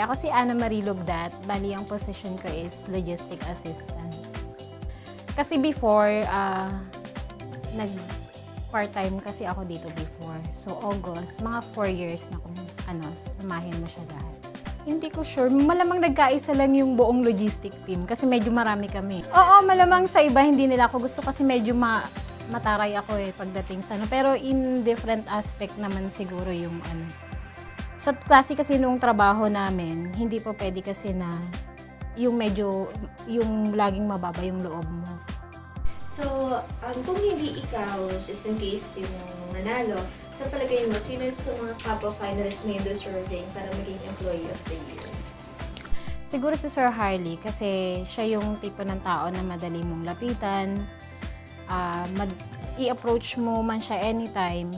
Ako si Ana Marie Lugdat. Bali, ang position ko is logistic assistant. Kasi before, nag-part-time kasi ako dito before. So, August, mga 4 years na kung samahin mo siya lahat. Hindi ko sure. Malamang nagkaisa lang yung buong logistic team kasi medyo marami kami. Oo, malamang sa iba hindi nila ako gusto kasi medyo mataray ako pagdating sa Pero in different aspect naman siguro yung Sa klase kasi nung trabaho namin, hindi po pwede kasi na yung yung laging mababa yung loob mo. So, kung hindi ikaw, just in case yung nanalo, sa palagay mo, sino sa mga kapwa finalists mo yung deserving para maging Employee of the Year? Siguro si Sir Harley kasi siya yung tipo ng tao na madali mong lapitan, i-approach mo man siya anytime,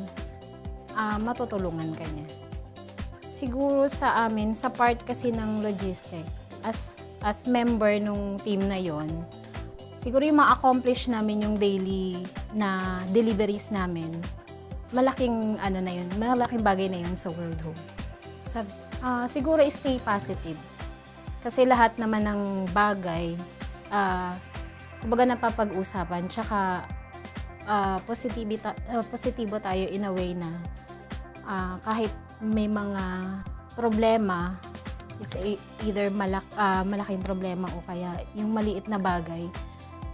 matutulungan ka niya. Siguro sa amin, sa part kasi ng logistic, as member nung team na yon, siguro yung ma-accomplish namin yung daily na deliveries namin, malaking malaking bagay na yun sa World Home. Siguro stay positive. Kasi lahat naman ng bagay, kumbaga napapag-usapan, tsaka positibo tayo in a way na kahit may mga problema, it's either malaking problema o kaya yung maliit na bagay,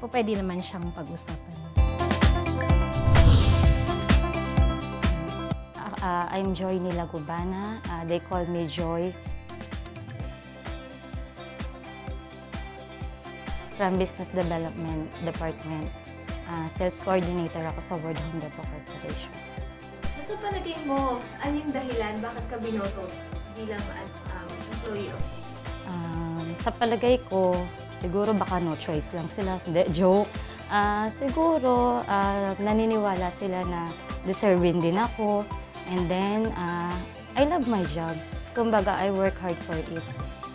pwede naman siyang pag-usapan. I'm Joy Nilagubana. They call me Joy. From Business Development Department. Sales Coordinator ako sa World Home Depot Corporation. So, sa palagay mo, ano yung dahilan bakit ka binoto bilang Employee of the Year? Sa palagay ko, siguro baka no choice lang sila. Hindi, joke. Siguro, naniniwala sila na deserving din ako. And then, I love my job. Kumbaga, I work hard for it.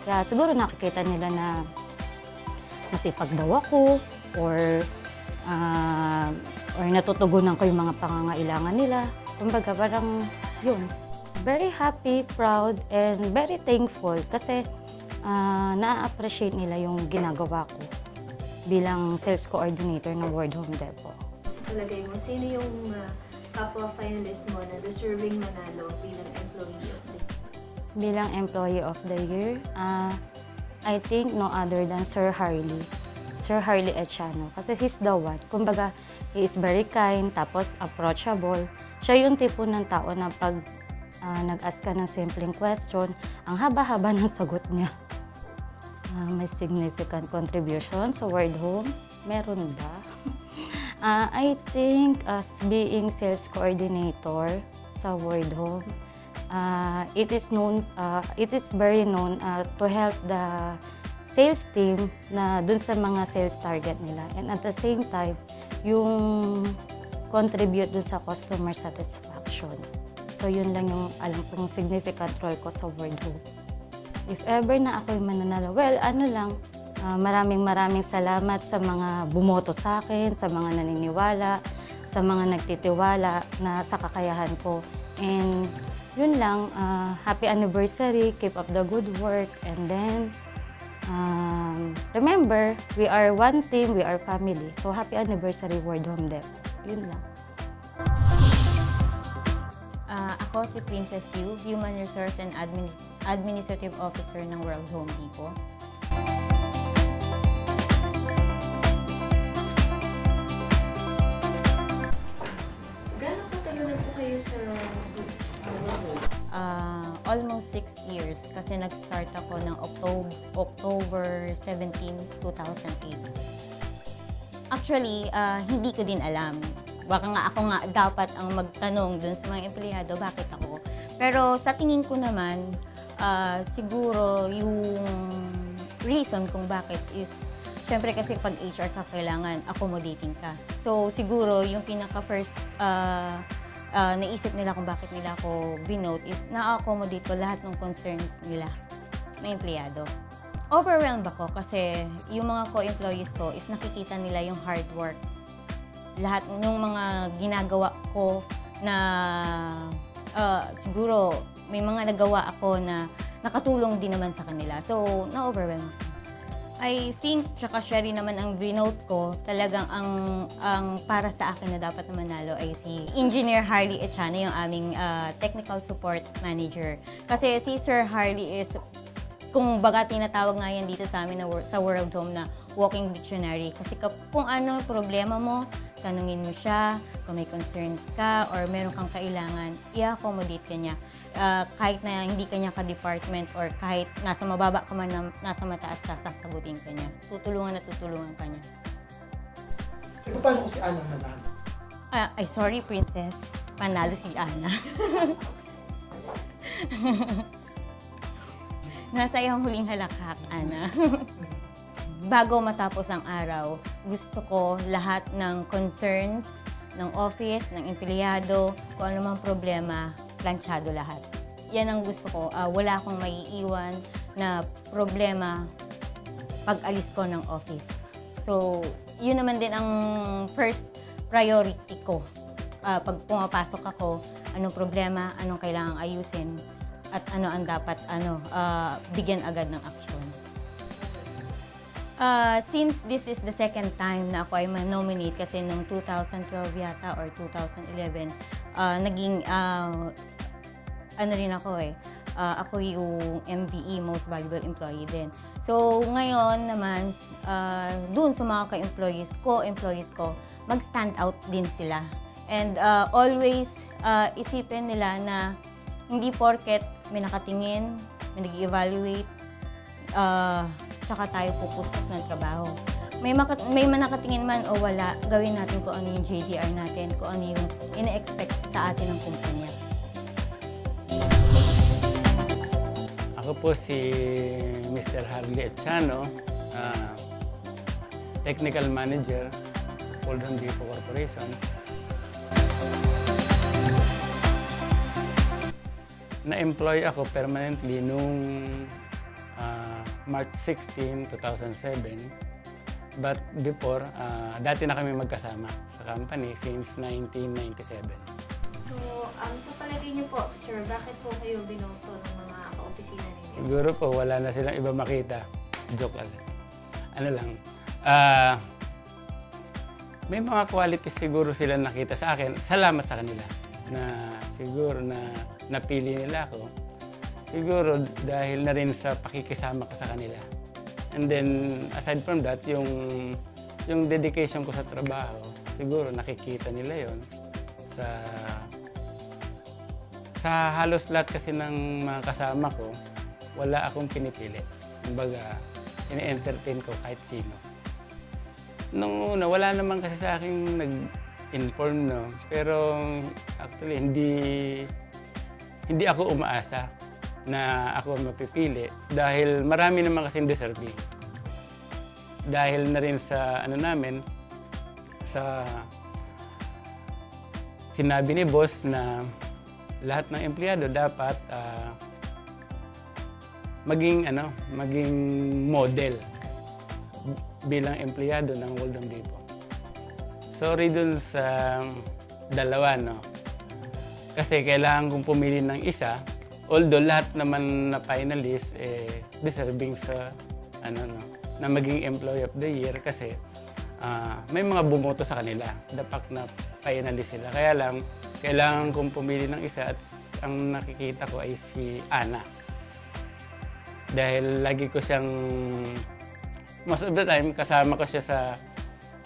Kaya siguro nakikita nila na masipag daw ako or natutugunan ko yung mga pangangailangan nila. Kumbaga, parang yun. Very happy, proud, and very thankful kasi na-appreciate nila yung ginagawa ko bilang sales coordinator ng World Home Depot. Sa palagay mo, sino yung kapwa finalist mo na deserving manalo bilang Employee of the Year? Bilang Employee of the Year, I think no other than Sir Harley. Sir Harley Echano. Kasi he's the one. Kumbaga, he is very kind, tapos approachable. Siya yung tipo ng tao na pag nag-ask ka ng simpleng question, ang haba-haba ng sagot niya. May significant contribution sa World Home. Meron ba? I think as being sales coordinator sa World Home, it is very known to help the sales team na dun sa mga sales target nila. And at the same time, yung contribute dun sa customer satisfaction. So yun lang yung alam kong significant role ko sa World Home. If ever na ako'y mananalo, well, maraming salamat sa mga bumoto sa akin, sa mga naniniwala, sa mga nagtitiwala na sa kakayahan ko. And yun lang, happy anniversary, keep up the good work, and then remember, we are one team, we are family. So happy anniversary, World Home Depot. Yun lang. Ako si Princess Yu, Human Resource and Administrative Officer ng World Home Depot. Gano'ng katagal na po kayo sa World Home? Almost 6 years kasi nag-start ako ng October 17, 2008. Actually, hindi ko din alam. Baka nga ako nga dapat ang magtanong dun sa mga empleyado, bakit ako? Pero sa tingin ko naman, siguro yung reason kung bakit is, syempre kasi pag HR ka, kailangan accommodating ka. So siguro yung pinaka-first naisip nila kung bakit nila ako binote is na-accommodate ko lahat ng concerns nila na empleyado. Overwhelmed ako kasi yung mga co-employees ko is nakikita nila yung hard work. Lahat ng mga ginagawa ko na siguro may mga nagawa ako na nakatulong din naman sa kanila. So, na-overwhelm ako. I think, tsaka siya rin naman ang binote ko, talagang ang para sa akin na dapat na manalo ay si Engineer Harley Echana, yung aming technical support manager. Kasi si Sir Harley is, kung baga tinatawag nga yan dito sa amin sa World Home na walking dictionary. Kasi kung ano problema mo, tanungin mo siya, kung may concerns ka or meron kang kailangan, i-accommodate ka niya. Kahit na hindi ka niya ka-department or kahit nasa mababa ka man, nasa mataas ka, sasagutin ka niya. Tutulungan ka niya. Pero paano kung si Ana manalo? Ay, sorry, princess. Panalo si Ana. Nasa iyong huling halakhak, Ana. Bago matapos ang araw, gusto ko lahat ng concerns ng office, ng empleyado, kung ano mang problema, planchado lahat. Yan ang gusto ko. Wala akong maiiwan na problema pag alis ko ng office. So, yun naman din ang first priority ko. Pag pumapasok ako, anong problema, anong kailangang ayusin, at ano ang dapat bigyan agad ng aksyon. Since this is the second time na ako ay ma-nominate, kasi nung 2012 yata or 2011, naging rin ako ako yung MVE, Most Valuable Employee din. So ngayon naman, dun sa mga co-employees ko, mag-stand out din sila. And always isipin nila na hindi porket may nakatingin, may nag-evaluate, tsaka tayo pupustos ng trabaho. May manakatingin man o wala, gawin natin kung ano yung JDR natin, kung ano yung ina-expect sa atin ng kumpanya. Ako po si Mr. Harley Echano, Technical Manager, Oldham Depot Corporation. Na-employ ako permanently nung March 16, 2007. But before, dati na kami magkasama sa company since 1997. So, sa palagay niyo po, sir, bakit po kayo binoto ng mga ka-opisina ninyo? Siguro po, wala na silang iba makita. Joke lang. Ano lang. May mga qualities siguro sila nakita sa akin. Salamat sa kanila na siguro na napili nila ako. Siguro dahil na rin sa pakikisama ko sa kanila. And then, aside from that, yung dedication ko sa trabaho, siguro nakikita nila yon sa halos lahat kasi ng mga kasama ko, wala akong pinipili. Kumbaga, ine-entertain ko kahit sino. Nung una, wala naman kasi sa akin nag-inform, no? Pero actually, hindi ako umaasa na ako mapipili dahil marami naman kasing deserving. Dahil na rin sa sa sinabi ni boss na lahat ng empleyado dapat maging model bilang empleyado ng Oldham Depot. Sorry dun sa dalawa, no? Kasi kailangan kong pumili ng isa. Although lahat naman na finalist deserving sa na maging Employee of the Year kasi may mga bumoto sa kanila. Dapat na finalist sila. Kaya lang, kailangan kong pumili ng isa at ang nakikita ko ay si Ana. Dahil lagi ko siyang, most of the time, kasama ko siya sa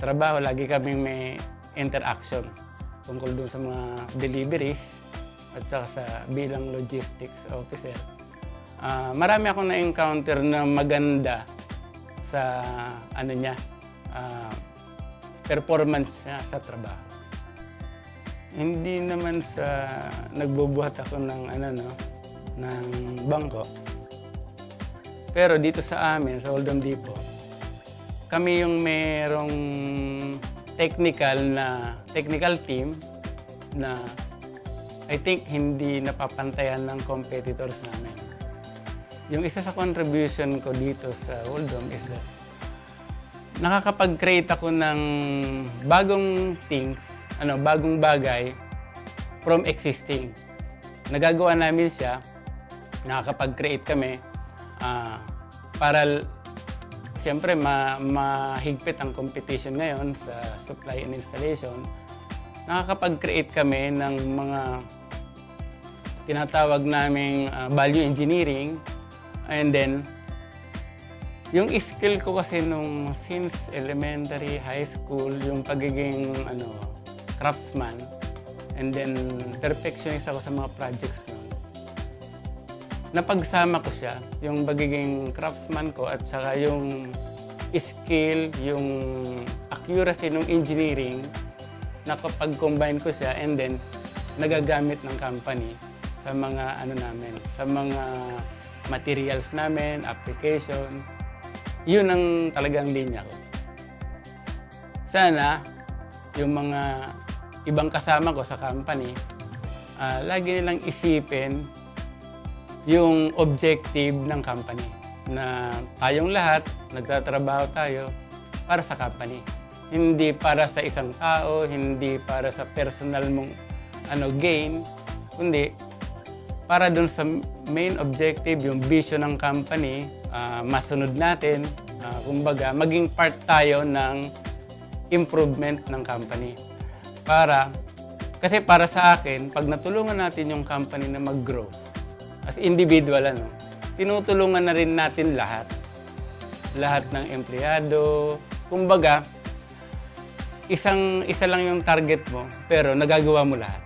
trabaho. Lagi kaming may interaction tungkol dun sa mga deliveries at saka sa bilang logistics officer. Marami akong na-encounter na maganda sa performance niya sa trabaho. Hindi naman sa nagbubuhat ako ng ng bangko. Pero dito sa amin, sa Oldham Depot, kami yung merong technical team na I think hindi napapantayan ng competitors namin. Yung isa sa contribution ko dito sa Oldham is that nakakapag-create ako ng bagong things, bagong bagay from existing. Nagagawa namin siya nakakapag-create kami para siyempre mahigpit ang competition ngayon sa supply and installation. Nakakapag-create kami ng mga tinatawag naming value engineering, and then yung skill ko kasi nung since elementary, high school, yung pagiging craftsman, and then perfectionist ako sa mga projects nun. Napagsama ko siya, yung pagiging craftsman ko at saka yung skill, yung accuracy ng engineering, nakapag-combine ko siya, and then nagagamit ng company sa mga namin, sa mga materials namin, application. Yun ang talagang linya ko. Sana yung mga ibang kasama ko sa company, lagi nilang isipin yung objective ng company, na tayong lahat, nagtatrabaho tayo para sa company. Hindi para sa isang tao, hindi para sa personal mong gain, kundi para dun sa main objective, yung vision ng company, masunod natin, kumbaga, maging part tayo ng improvement ng company. Kasi para sa akin, pag natulungan natin yung company na mag-grow, as individual, tinutulungan na rin natin lahat. Lahat ng empleyado. Kumbaga, isa lang yung target mo, pero nagagawa mo lahat.